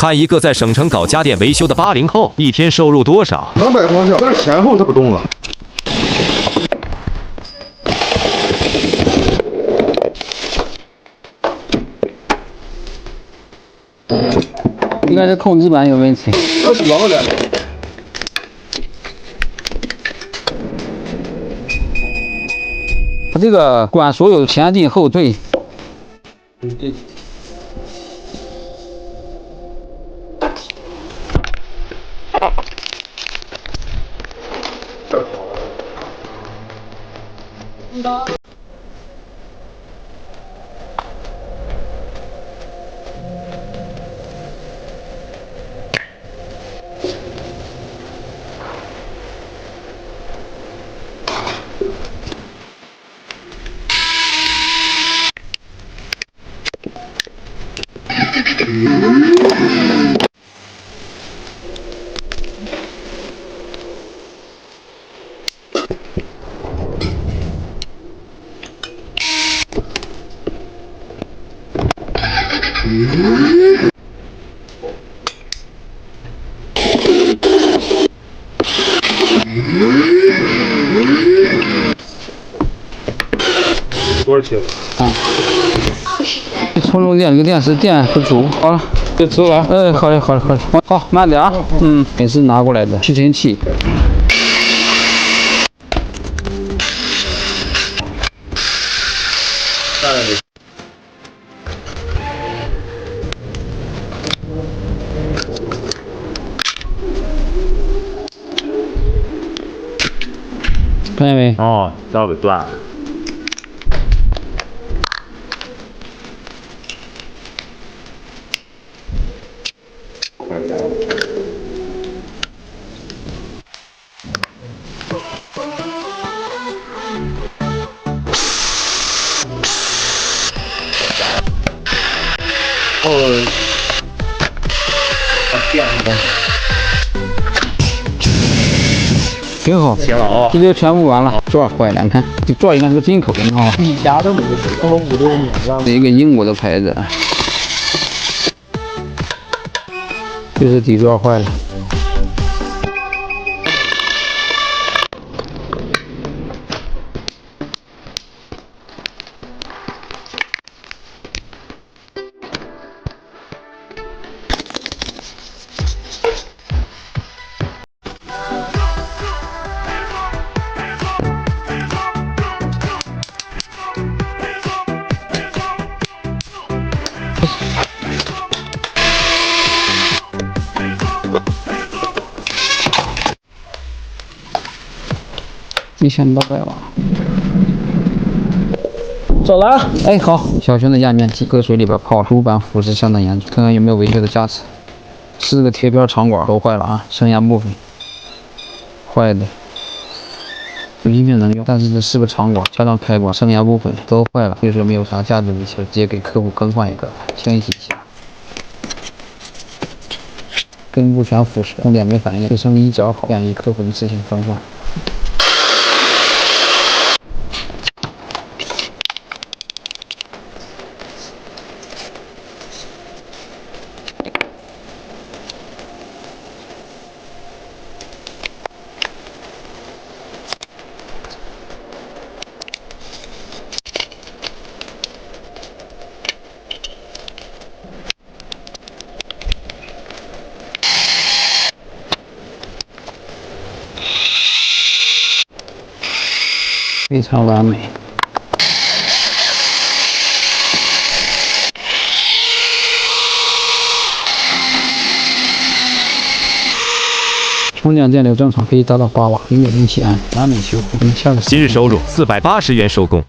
看一个在省城搞家电维修的80后，一天收入多少？能摆方向，但是前后它不动了。应该是控制板有问题。这是老点。它这个管所有前进后退。多少钱？啊，充充电，这个电池电不足。好了，就走了。好嘞，好嘞，好嘞。好，慢点啊。也是拿过来的吸尘器。看见没？哦，到尾断了。挺好，行了啊，这就全部完了。座坏了，你看这座应该是个进口的啊，一家都没有，都5、6年了。是一个英国的牌子，就是底座坏了。1800瓦，走了。哎，好，小熊的压面机搁水里边泡，主板腐蚀相当严重，看看有没有维修的价值。4个贴边长管都坏了啊，剩下部分坏的，有芯片能用，但是这4个长管加上开关，剩下部分都坏了，所以说没有啥价值维修，直接给客户更换一个，清洗一下。根部全腐蚀，重点没反应，只剩1角好，建议客户自行更换。非常完美。充电电流正常，可以达到8瓦，音乐明显，完美修复。下个今日收入480元收工。